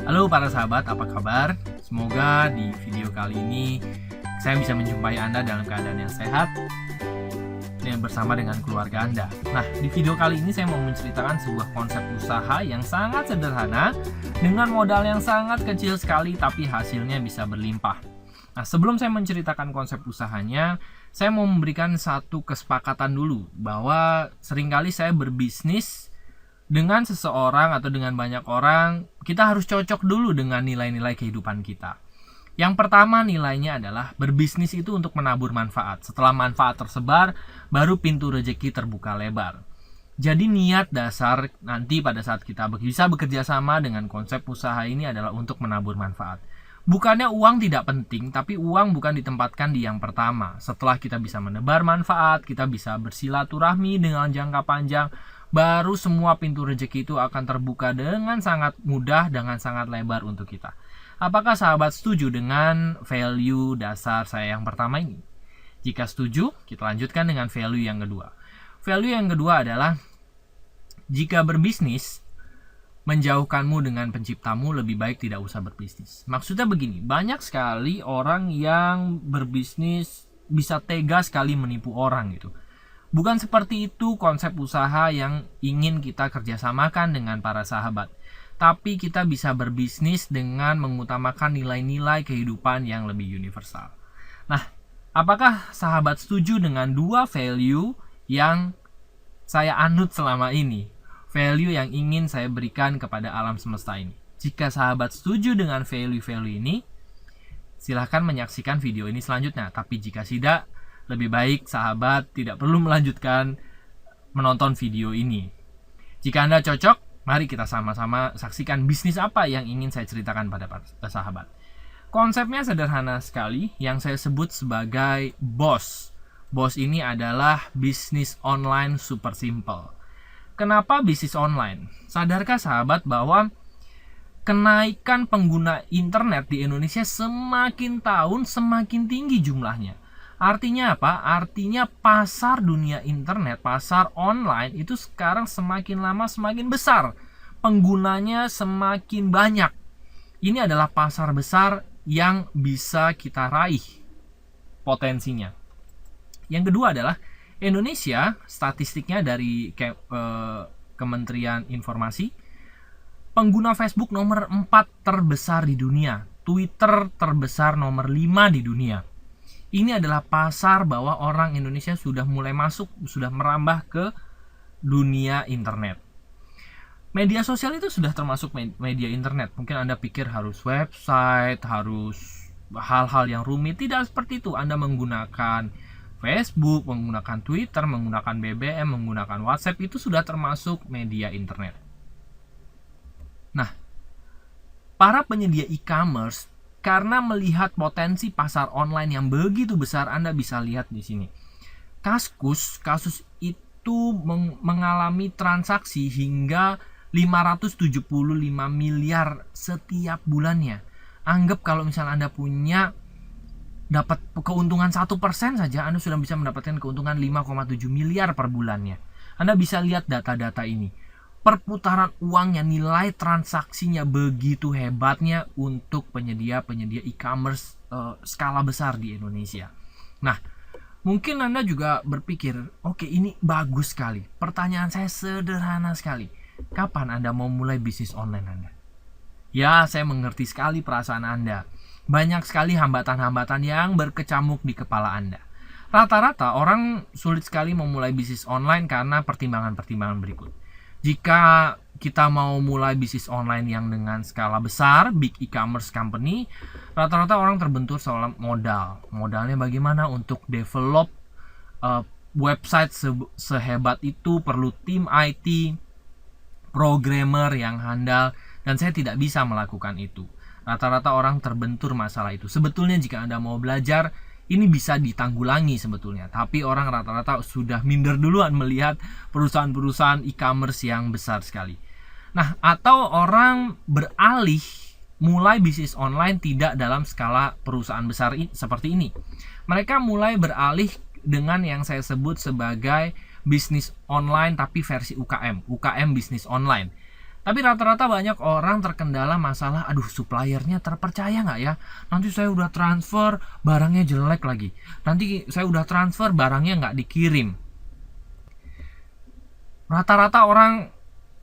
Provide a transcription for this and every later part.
Halo para sahabat, apa kabar? Semoga di video kali ini saya bisa menjumpai Anda dalam keadaan yang sehat dan bersama dengan keluarga Anda. Nah, di video kali ini saya mau menceritakan sebuah konsep usaha yang sangat sederhana dengan modal yang sangat kecil sekali tapi hasilnya bisa berlimpah. Nah, sebelum saya menceritakan konsep usahanya, saya mau memberikan satu kesepakatan dulu bahwa seringkali saya berbisnis dengan seseorang atau dengan banyak orang, kita harus cocok dulu dengan nilai-nilai kehidupan kita. Yang pertama nilainya adalah berbisnis itu untuk menabur manfaat. Setelah manfaat tersebar, baru pintu rezeki terbuka lebar. Jadi niat dasar nanti pada saat kita bisa bekerja sama dengan konsep usaha ini adalah untuk menabur manfaat. Bukannya uang tidak penting, tapi uang bukan ditempatkan di yang pertama. Setelah kita bisa menebar manfaat, kita bisa bersilaturahmi dengan jangka panjang, baru semua pintu rezeki itu akan terbuka dengan sangat mudah, dengan sangat lebar untuk kita. Apakah sahabat setuju dengan value dasar saya yang pertama ini? Jika setuju, kita lanjutkan dengan value yang kedua. Value yang kedua adalah jika berbisnis menjauhkanmu dengan penciptamu, lebih baik tidak usah berbisnis. Maksudnya begini, banyak sekali orang yang berbisnis bisa tega sekali menipu orang gitu. Bukan seperti itu konsep usaha yang ingin kita kerjasamakan dengan para sahabat. Tapi kita bisa berbisnis dengan mengutamakan nilai-nilai kehidupan yang lebih universal. Nah, apakah sahabat setuju dengan dua value yang saya anut selama ini? Value yang ingin saya berikan kepada alam semesta ini. Jika sahabat setuju dengan value-value ini, silahkan menyaksikan video ini selanjutnya. Tapi jika tidak, lebih baik sahabat tidak perlu melanjutkan menonton video ini. Jika Anda cocok, mari kita sama-sama saksikan bisnis apa yang ingin saya ceritakan pada sahabat. Konsepnya sederhana sekali, yang saya sebut sebagai BOS. BOS ini adalah bisnis online super simple. Kenapa bisnis online? Sadarkah sahabat bahwa kenaikan pengguna internet di Indonesia semakin tahun semakin tinggi jumlahnya? Artinya apa? Artinya pasar dunia internet, pasar online itu sekarang semakin lama semakin besar. Penggunanya semakin banyak. Ini adalah pasar besar yang bisa kita raih potensinya. Yang kedua adalah Indonesia, statistiknya dari Kementerian Informasi, pengguna Facebook nomor 4 terbesar di dunia. Twitter terbesar nomor 5 di dunia. Ini adalah pasar bahwa orang Indonesia sudah mulai masuk, sudah merambah ke dunia internet. Media sosial itu sudah termasuk media internet. Mungkin Anda pikir harus website, harus hal-hal yang rumit. Tidak seperti itu. Anda menggunakan Facebook, menggunakan Twitter, menggunakan BBM, menggunakan WhatsApp, itu sudah termasuk media internet. Nah, para penyedia e-commerce karena melihat potensi pasar online yang begitu besar, Anda bisa lihat di sini. Kasus itu mengalami transaksi hingga 575 miliar setiap bulannya. Anggap kalau misalnya Anda punya dapat keuntungan 1% saja, Anda sudah bisa mendapatkan keuntungan 5,7 miliar per bulannya. Anda bisa lihat data-data ini. Perputaran uangnya, nilai transaksinya begitu hebatnya untuk penyedia e-commerce skala besar di Indonesia. Nah, mungkin Anda juga berpikir, oke, ini bagus sekali. Pertanyaan saya sederhana sekali. Kapan Anda mau mulai bisnis online Anda? Ya, saya mengerti sekali perasaan Anda. Banyak sekali hambatan-hambatan yang berkecamuk di kepala Anda. Rata-rata orang sulit sekali memulai bisnis online karena pertimbangan-pertimbangan berikut. Jika kita mau mulai bisnis online yang dengan skala besar, big e-commerce company, rata-rata orang terbentur soal modal. Modalnya bagaimana untuk develop website sehebat itu, perlu tim IT, programmer yang handal, dan saya tidak bisa melakukan itu. Rata-rata orang terbentur masalah itu. Sebetulnya jika Anda mau belajar, ini bisa ditanggulangi sebetulnya. Tapi orang rata-rata sudah minder duluan melihat perusahaan-perusahaan e-commerce yang besar sekali. Nah, atau orang beralih mulai bisnis online tidak dalam skala perusahaan besar seperti ini. Mereka mulai beralih dengan yang saya sebut sebagai bisnis online tapi versi UKM bisnis online. Tapi rata-rata banyak orang terkendala masalah, aduh suppliernya terpercaya nggak ya? Nanti saya udah transfer, barangnya jelek lagi. Nanti saya udah transfer, barangnya nggak dikirim. Rata-rata orang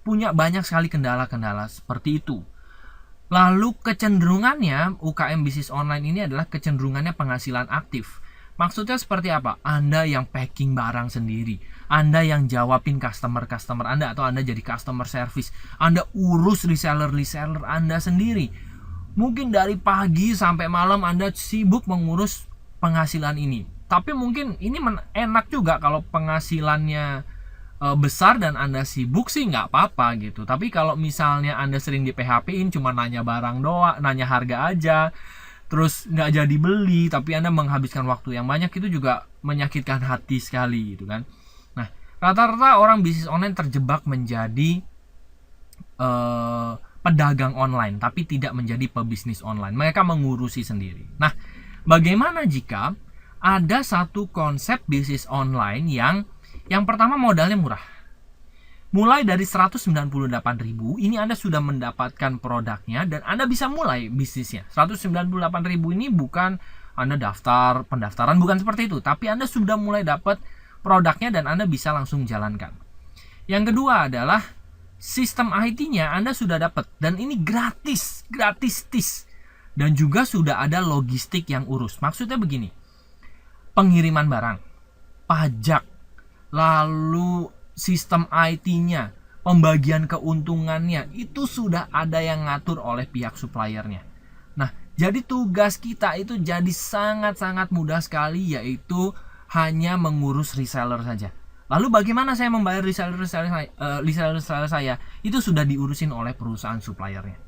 punya banyak sekali kendala-kendala seperti itu. Lalu kecenderungannya UKM bisnis online ini adalah kecenderungannya penghasilan aktif. Maksudnya seperti apa? Anda yang packing barang sendiri, Anda yang jawabin customer Anda, atau Anda jadi customer service, Anda urus reseller Anda sendiri. Mungkin dari pagi sampai malam Anda sibuk mengurus penghasilan ini. Tapi mungkin ini enak juga kalau penghasilannya besar dan Anda sibuk sih nggak apa-apa gitu. Tapi kalau misalnya Anda sering di PHP-in, cuma nanya barang doang, nanya harga aja, terus nggak jadi beli, tapi Anda menghabiskan waktu yang banyak, itu juga menyakitkan hati sekali gitu kan. Nah, rata-rata orang bisnis online terjebak menjadi pedagang online, tapi tidak menjadi pebisnis online. Mereka mengurusi sendiri. Nah, bagaimana jika ada satu konsep bisnis online yang pertama modalnya murah. Mulai dari 198.000, ini Anda sudah mendapatkan produknya dan Anda bisa mulai bisnisnya. 198.000 ini bukan Anda pendaftaran bukan seperti itu, tapi Anda sudah mulai dapat produknya dan Anda bisa langsung jalankan. Yang kedua adalah sistem IT-nya Anda sudah dapat dan ini gratis. Dan juga sudah ada logistik yang urus. Maksudnya begini. Pengiriman barang, pajak, lalu sistem IT-nya, pembagian keuntungannya, itu sudah ada yang ngatur oleh pihak suppliernya. Nah, jadi tugas kita itu jadi sangat-sangat mudah sekali, yaitu hanya mengurus reseller saja. Lalu bagaimana saya membayar reseller saya? Itu sudah diurusin oleh perusahaan suppliernya.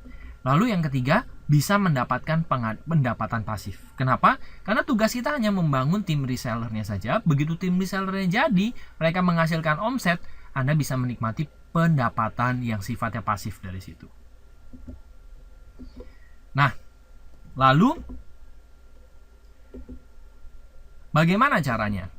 Lalu yang ketiga, bisa mendapatkan pendapatan pasif. Kenapa? Karena tugas kita hanya membangun tim resellernya saja. Begitu tim resellernya jadi, mereka menghasilkan omset, Anda bisa menikmati pendapatan yang sifatnya pasif dari situ. Nah, lalu bagaimana caranya?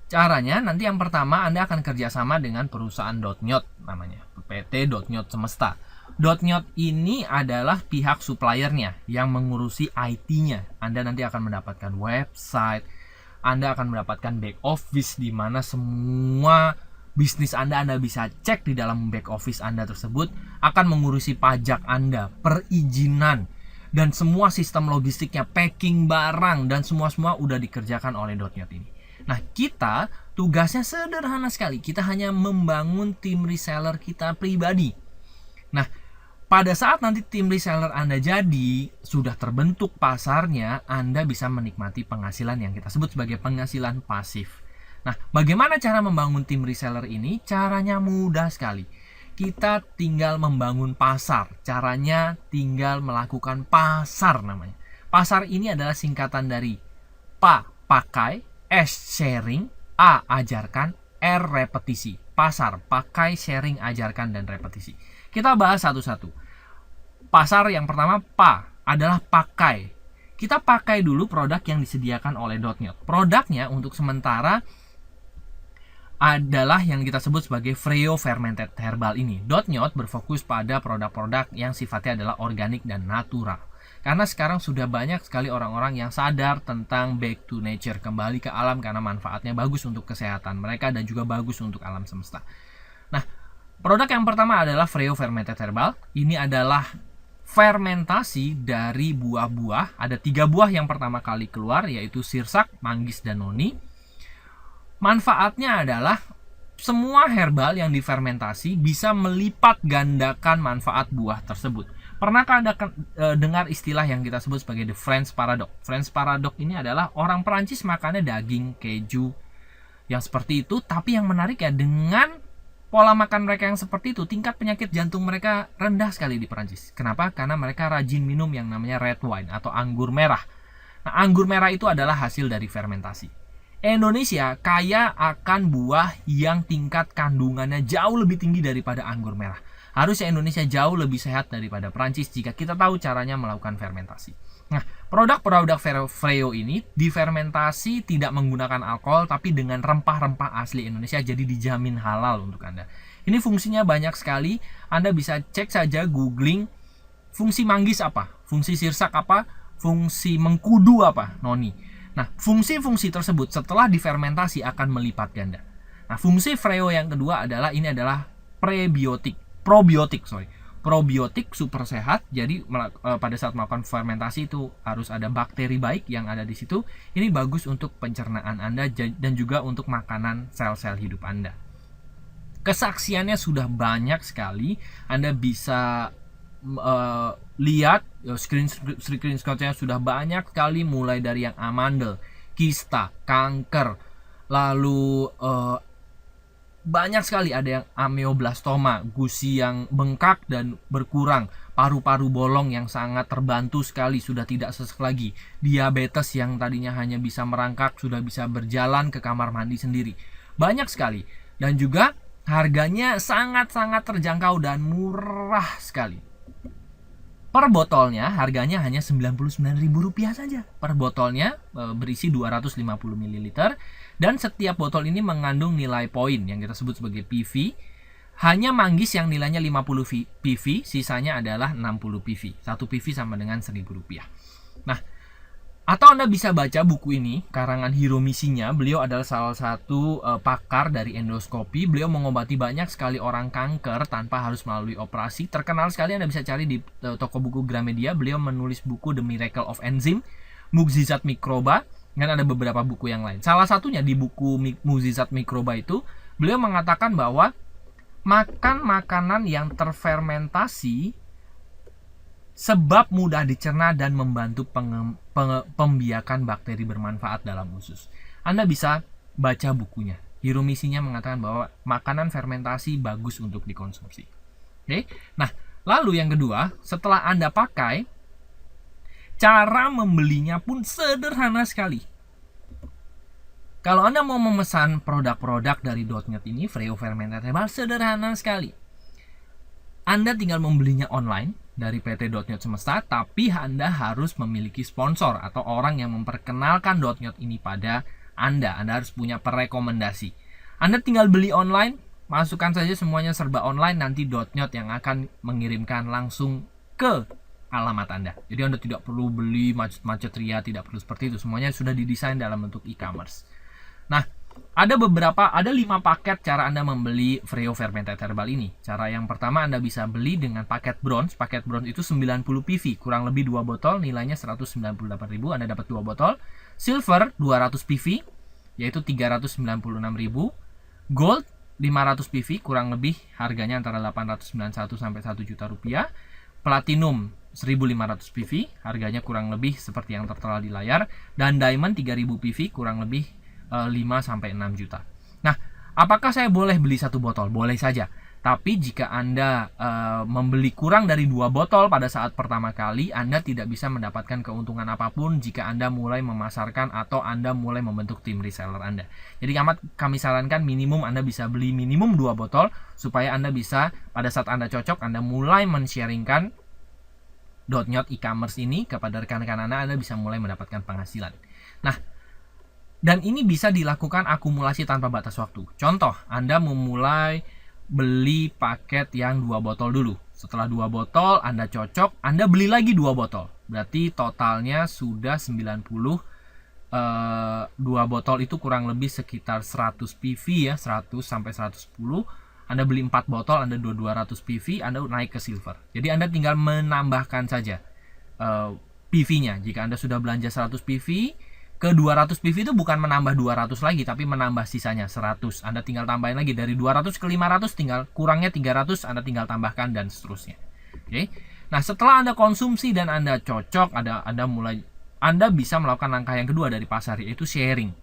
Caranya nanti yang pertama Anda akan kerjasama dengan perusahaan .nyot namanya, PT .nyot Semesta. .nyot ini adalah pihak suppliernya yang mengurusi IT-nya. Anda nanti akan mendapatkan website, Anda akan mendapatkan back office di mana semua bisnis Anda bisa cek di dalam back office Anda tersebut, akan mengurusi pajak Anda, perizinan, dan semua sistem logistiknya, packing barang, dan semua udah dikerjakan oleh .nyot ini. Nah, kita tugasnya sederhana sekali. Kita hanya membangun tim reseller kita pribadi. Nah, pada saat nanti tim reseller Anda jadi, sudah terbentuk pasarnya, Anda bisa menikmati penghasilan yang kita sebut sebagai penghasilan pasif. Nah, bagaimana cara membangun tim reseller ini? Caranya mudah sekali. Kita tinggal membangun pasar. Caranya tinggal melakukan pasar namanya. Pasar ini adalah singkatan dari pakai, S sharing, A ajarkan, R repetisi. Pasar, pakai, sharing, ajarkan, dan repetisi. Kita bahas satu-satu. Pasar yang pertama, adalah pakai. Kita pakai dulu produk yang disediakan oleh .nyot. Produknya untuk sementara adalah yang kita sebut sebagai Freo Fermented Herbal ini. .nyot berfokus pada produk-produk yang sifatnya adalah organik dan natural. Karena sekarang sudah banyak sekali orang-orang yang sadar tentang back to nature, kembali ke alam, karena manfaatnya bagus untuk kesehatan mereka dan juga bagus untuk alam semesta. Nah, produk yang pertama adalah Freo Fermented Herbal. Ini adalah fermentasi dari buah-buah. Ada 3 buah yang pertama kali keluar, yaitu sirsak, manggis, dan noni. Manfaatnya adalah semua herbal yang difermentasi bisa melipat gandakan manfaat buah tersebut. Pernahkah Anda dengar istilah yang kita sebut sebagai the French Paradox? French Paradox ini adalah orang Perancis makannya daging, keju, yang seperti itu. Tapi yang menarik ya, dengan pola makan mereka yang seperti itu, tingkat penyakit jantung mereka rendah sekali di Perancis. Kenapa? Karena mereka rajin minum yang namanya red wine atau anggur merah. Nah, anggur merah itu adalah hasil dari fermentasi. Indonesia kaya akan buah yang tingkat kandungannya jauh lebih tinggi daripada anggur merah. Harusnya Indonesia jauh lebih sehat daripada Prancis jika kita tahu caranya melakukan fermentasi. Nah, produk-produk Freo ini difermentasi tidak menggunakan alkohol, tapi dengan rempah-rempah asli Indonesia, jadi dijamin halal untuk Anda. Ini fungsinya banyak sekali. Anda bisa cek saja, googling fungsi manggis apa, fungsi sirsak apa, fungsi mengkudu apa, noni. Nah, fungsi-fungsi tersebut setelah difermentasi akan melipat ganda. Nah, fungsi Freo yang kedua adalah probiotik super sehat. Jadi pada saat melakukan fermentasi itu harus ada bakteri baik yang ada di situ. Ini bagus untuk pencernaan Anda dan juga untuk makanan sel-sel hidup Anda. Kesaksiannya sudah banyak sekali. Anda bisa lihat screenshotnya sudah banyak sekali, mulai dari yang amandel, kista, kanker, lalu banyak sekali, ada yang ameoblastoma, gusi yang bengkak dan berkurang, paru-paru bolong yang sangat terbantu sekali, sudah tidak sesek lagi, diabetes yang tadinya hanya bisa merangkak sudah bisa berjalan ke kamar mandi sendiri. Banyak sekali, dan juga harganya sangat-sangat terjangkau dan murah sekali. Per botolnya harganya hanya Rp99.000 saja. Per botolnya berisi 250 ml dan setiap botol ini mengandung nilai poin yang kita sebut sebagai PV. Hanya manggis yang nilainya 50 PV, sisanya adalah 60 PV. 1 PV sama dengan Rp1.000. Nah, atau Anda bisa baca buku ini, karangan Hiromisinya. Beliau adalah salah satu pakar dari endoskopi. Beliau mengobati banyak sekali orang kanker tanpa harus melalui operasi. Terkenal sekali, Anda bisa cari di toko buku Gramedia. Beliau menulis buku The Miracle of Enzyme, Mukjizat Mikroba, dan ada beberapa buku yang lain. Salah satunya di buku Mukjizat Mikroba itu, beliau mengatakan bahwa makan makanan yang terfermentasi sebab mudah dicerna dan membantu pembiakan bakteri bermanfaat dalam usus. Anda bisa baca bukunya. Hiromisinya mengatakan bahwa makanan fermentasi bagus untuk dikonsumsi. Oke. Nah, lalu yang kedua, setelah Anda pakai, cara membelinya pun sederhana sekali. Kalau Anda mau memesan produk-produk dari .net ini, Freo Fermented Herbal, sederhana sekali. Anda tinggal membelinya online dari PT .net Semesta, tapi Anda harus memiliki sponsor atau orang yang memperkenalkan .net ini pada Anda. Anda harus punya perekomendasi. Anda tinggal beli online, masukkan saja semuanya serba online, nanti .net yang akan mengirimkan langsung ke alamat Anda. Jadi Anda tidak perlu beli macet-macet ria, tidak perlu seperti itu. Semuanya sudah didesain dalam bentuk e-commerce. Nah, ada 5 paket cara Anda membeli Freo Fermented Herbal ini. Cara yang pertama, Anda bisa beli dengan paket bronze. Paket bronze itu 90 PV, kurang lebih 2 botol, nilainya 198.000, Anda dapat 2 botol. Silver 200 PV, yaitu 396.000. Gold 500 PV, kurang lebih harganya antara 891 sampai 1 juta rupiah. Platinum 1500 PV, harganya kurang lebih seperti yang tertera di layar. Dan Diamond 3000 PV, kurang lebih 5-6 juta. Nah, apakah saya boleh beli 1 botol? Boleh saja. Tapi jika Anda membeli kurang dari 2 botol pada saat pertama kali, Anda tidak bisa mendapatkan keuntungan apapun jika Anda mulai memasarkan atau Anda mulai membentuk tim reseller Anda. Jadi kami sarankan minimum Anda bisa beli minimum 2 botol supaya Anda bisa pada saat Anda cocok, Anda mulai men-sharingkan .net e-commerce ini kepada rekan-rekan Anda bisa mulai mendapatkan penghasilan. Nah, dan ini bisa dilakukan akumulasi tanpa batas waktu. Contoh, Anda memulai beli paket yang 2 botol dulu. Setelah 2 botol, Anda cocok, Anda beli lagi 2 botol. Berarti totalnya sudah 90. 2 botol itu kurang lebih sekitar 100 PV ya, 100 sampai 110. Anda beli 4 botol, Anda 200 PV, Anda naik ke silver. Jadi Anda tinggal menambahkan saja PV-nya. Jika Anda sudah belanja 100 PV, ke 200 PV itu bukan menambah 200 lagi, tapi menambah sisanya 100. Anda tinggal tambahin lagi dari 200 ke 500, tinggal kurangnya 300, Anda tinggal tambahkan dan seterusnya. Oke. Nah, setelah Anda konsumsi dan Anda cocok, Anda bisa melakukan langkah yang kedua dari pasar, yaitu sharing.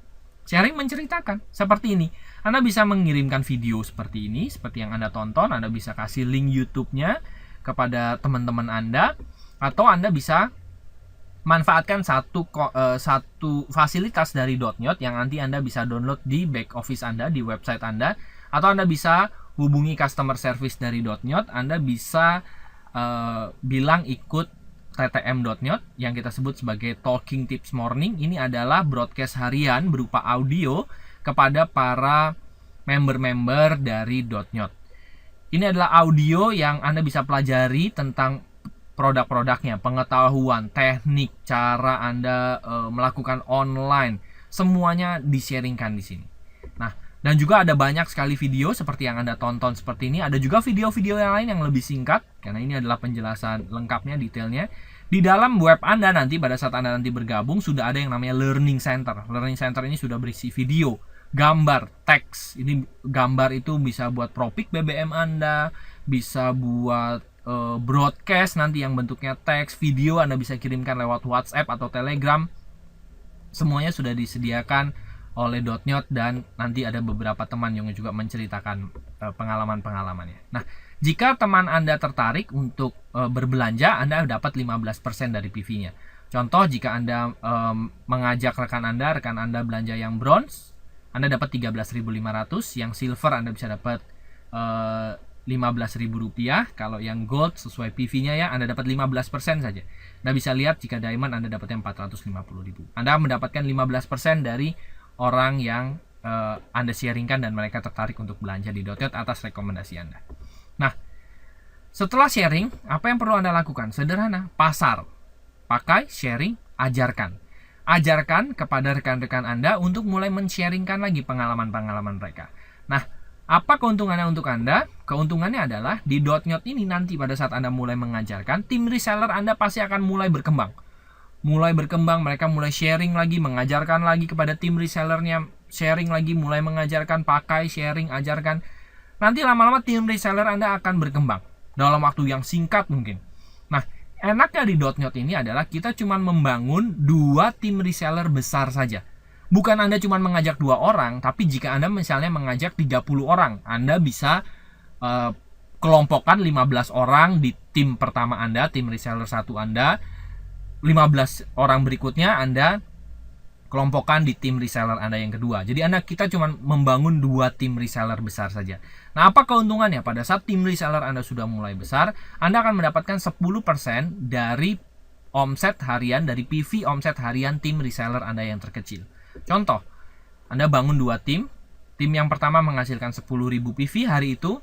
Sharing menceritakan seperti ini. Anda bisa mengirimkan video seperti ini, seperti yang Anda tonton. Anda bisa kasih link YouTube-nya kepada teman-teman Anda, atau Anda bisa manfaatkan satu fasilitas dari .net yang nanti Anda bisa download di back office Anda, di website Anda, atau Anda bisa hubungi customer service dari .net. Anda bisa bilang ikut TTM.net yang kita sebut sebagai Talking Tips Morning. Ini adalah broadcast harian berupa audio kepada para member-member dari .net. Ini adalah audio yang Anda bisa pelajari tentang produk-produknya, pengetahuan, teknik, cara Anda melakukan online, semuanya di-sharingkan di sini. Nah, dan juga ada banyak sekali video seperti yang Anda tonton seperti ini. Ada juga video-video yang lain yang lebih singkat, karena ini adalah penjelasan lengkapnya, detailnya. Di dalam web Anda nanti, pada saat Anda nanti bergabung, sudah ada yang namanya Learning Center. Learning Center ini sudah berisi video, gambar, teks. Ini gambar itu bisa buat propik BBM Anda, bisa buat broadcast nanti yang bentuknya teks, video Anda bisa kirimkan lewat WhatsApp atau Telegram. Semuanya sudah disediakan oleh .nyot dan nanti ada beberapa teman yang juga menceritakan pengalaman-pengalamannya. Nah, jika teman Anda tertarik untuk berbelanja, Anda dapat 15% dari PV-nya. Contoh, jika Anda mengajak rekan Anda belanja yang bronze, Anda dapat 13.500, yang silver Anda bisa dapat Rp15.000. Kalau yang gold sesuai PV-nya ya, Anda dapat 15% saja. Anda bisa lihat jika diamond Anda dapatnya 450.000. Anda mendapatkan 15% dari orang yang Anda sharingkan dan mereka tertarik untuk belanja di .nyot atas rekomendasi Anda. Nah, setelah sharing, apa yang perlu Anda lakukan? Sederhana, pasar. Pakai, sharing, ajarkan. Ajarkan kepada rekan-rekan Anda untuk mulai men-sharingkan lagi pengalaman-pengalaman mereka. Nah, apa keuntungannya untuk Anda? Keuntungannya adalah di .nyot ini nanti pada saat Anda mulai mengajarkan, tim reseller Anda pasti akan mulai berkembang. Mereka mulai sharing lagi, mengajarkan lagi kepada tim resellernya, sharing lagi, mulai mengajarkan, pakai, sharing, ajarkan. Nanti lama-lama tim reseller Anda akan berkembang dalam waktu yang singkat mungkin. Nah, enaknya di .nyot ini adalah kita cuma membangun 2 tim reseller besar saja. Bukan Anda cuma mengajak 2 orang, tapi jika Anda misalnya mengajak 30 orang, Anda bisa kelompokkan 15 orang di tim pertama Anda, tim reseller 1 Anda. 15 orang berikutnya Anda kelompokkan di tim reseller Anda yang kedua. Jadi kita cuma membangun 2 tim reseller besar saja. Nah, apa keuntungannya? Pada saat tim reseller Anda sudah mulai besar, Anda akan mendapatkan 10% dari omset harian, dari PV omset harian tim reseller Anda yang terkecil. Contoh, Anda bangun 2 tim. Tim yang pertama menghasilkan 10.000 PV hari itu.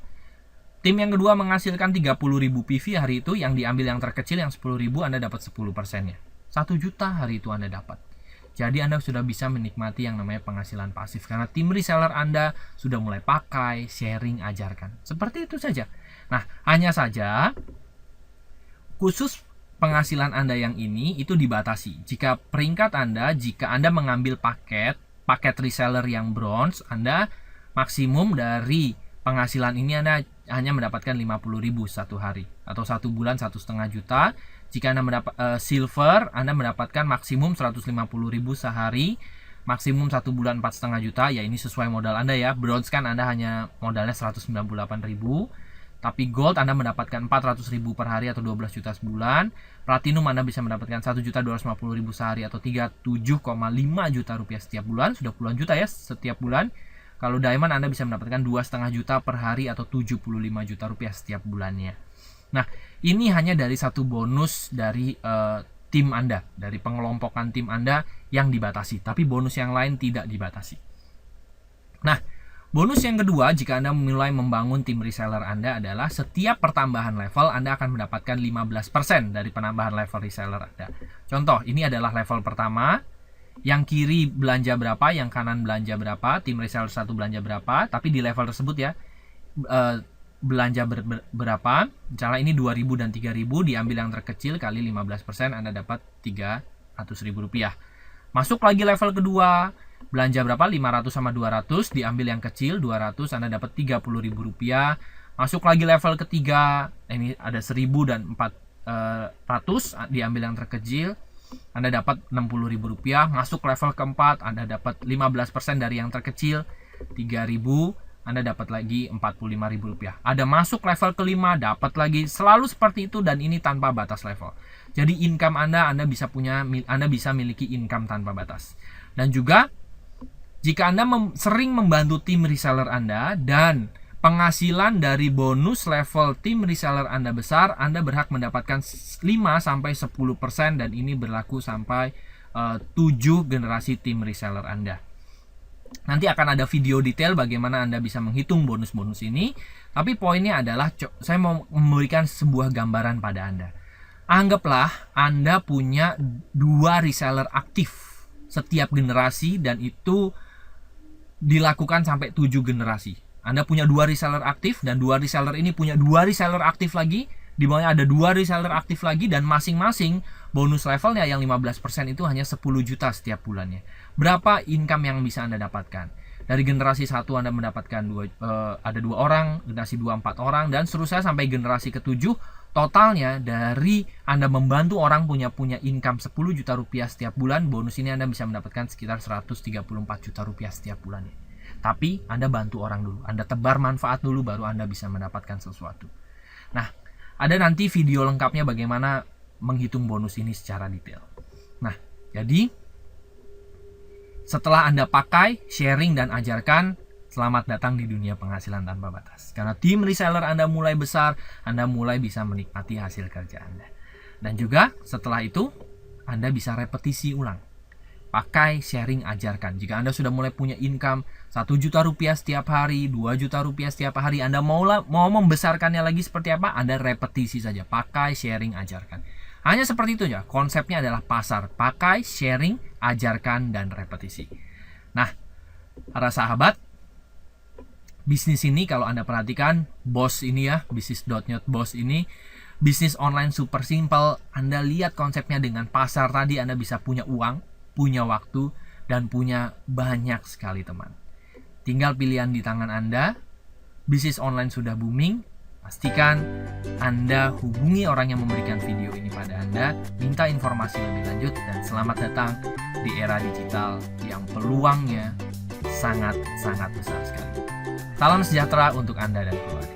Tim yang kedua menghasilkan 30.000 PV hari itu. Yang diambil yang terkecil yang 10.000, Anda dapat 10%-nya. 1 juta hari itu Anda dapat. Jadi Anda sudah bisa menikmati yang namanya penghasilan pasif. Karena tim reseller Anda sudah mulai pakai, sharing, ajarkan. Seperti itu saja. Nah, hanya saja khusus penghasilan Anda yang ini itu dibatasi. Jika peringkat Anda, jika Anda mengambil paket reseller yang bronze, Anda maksimum dari penghasilan ini Anda hanya mendapatkan 50.000 satu hari atau 1 bulan 1,5 juta. Jika Anda mendapat silver, Anda mendapatkan maksimum 150.000 sehari, maksimum 1 bulan 4,5 juta. Ya, ini sesuai modal Anda ya. Bronze kan Anda hanya modalnya 198.000. Tapi gold Anda mendapatkan 400.000 per hari atau 12 juta sebulan. Platinum Anda bisa mendapatkan 1.250.000 sehari atau 37,5 juta rupiah setiap bulan. Sudah puluhan juta ya setiap bulan. Kalau diamond Anda bisa mendapatkan 2,5 juta per hari atau 75 juta rupiah setiap bulannya. Nah, ini hanya dari satu bonus dari tim Anda, dari pengelompokan tim Anda yang dibatasi. Tapi bonus yang lain tidak dibatasi. Nah, bonus yang kedua jika Anda mulai membangun tim reseller Anda adalah setiap pertambahan level Anda akan mendapatkan 15% dari penambahan level reseller Anda. Contoh, ini adalah level pertama. Yang kiri belanja berapa, yang kanan belanja berapa, tim reseller 1 belanja berapa, tapi di level tersebut ya belanja berapa. Misalnya ini 2.000 dan 3.000, diambil yang terkecil kali 15%, Anda dapat Rp300.000. Masuk lagi level kedua, belanja berapa? 500 sama 200, diambil yang kecil 200, Anda dapat Rp30.000. Masuk lagi level ketiga, ini ada 1.000 dan 400, diambil yang terkecil, Anda dapat Rp60.000. Masuk level keempat, Anda dapat 15% dari yang terkecil, 3.000, Anda dapat lagi Rp45.000. Ada masuk level kelima, dapat lagi, selalu seperti itu, dan ini tanpa batas level. Jadi income Anda bisa miliki income tanpa batas. Dan juga jika Anda sering membantu tim reseller Anda dan penghasilan dari bonus level tim reseller Anda besar, Anda berhak mendapatkan 5-10%, dan ini berlaku sampai 7 generasi tim reseller Anda. Nanti akan ada video detail bagaimana Anda bisa menghitung bonus-bonus ini. Tapi poinnya adalah saya mau memberikan sebuah gambaran pada Anda. Anggaplah Anda punya 2 reseller aktif setiap generasi, dan itu dilakukan sampai 7 generasi. Anda punya 2 reseller aktif, dan 2 reseller ini punya 2 reseller aktif lagi. Di bawahnya ada 2 reseller aktif lagi, dan masing-masing bonus levelnya yang 15% itu hanya 10 juta setiap bulannya. Berapa income yang bisa Anda dapatkan? Dari generasi 1 Anda mendapatkan ada 2 orang, generasi 2 4 orang, dan seterusnya sampai generasi ke-7. Totalnya dari Anda membantu orang punya income 10 juta rupiah setiap bulan, bonus ini Anda bisa mendapatkan sekitar 134 juta rupiah setiap bulannya. Tapi Anda bantu orang dulu, Anda tebar manfaat dulu, baru Anda bisa mendapatkan sesuatu. Nah, ada nanti video lengkapnya bagaimana menghitung bonus ini secara detail. Nah, jadi setelah Anda pakai, sharing, dan ajarkan, selamat datang di dunia penghasilan tanpa batas. Karena tim reseller Anda mulai besar, Anda mulai bisa menikmati hasil kerja Anda. Dan juga setelah itu, Anda bisa repetisi ulang. Pakai, sharing, ajarkan. Jika Anda sudah mulai punya income 1 juta rupiah setiap hari, 2 juta rupiah setiap hari, Anda mau membesarkannya lagi seperti apa? Anda repetisi saja. Pakai, sharing, ajarkan. Hanya seperti itu ya. Konsepnya adalah pasar. Pakai, sharing, ajarkan, dan repetisi. Nah, para sahabat, bisnis ini kalau Anda perhatikan, BOSS ini ya, bisnis.net BOSS ini, bisnis online super simple. Anda lihat konsepnya dengan pasar tadi, Anda bisa punya uang, punya waktu, dan punya banyak sekali teman. Tinggal pilihan di tangan Anda. Bisnis online sudah booming. Pastikan Anda hubungi orang yang memberikan video ini pada Anda, minta informasi lebih lanjut, dan selamat datang di era digital yang peluangnya sangat-sangat besar sekali. Salam sejahtera untuk Anda dan keluarga.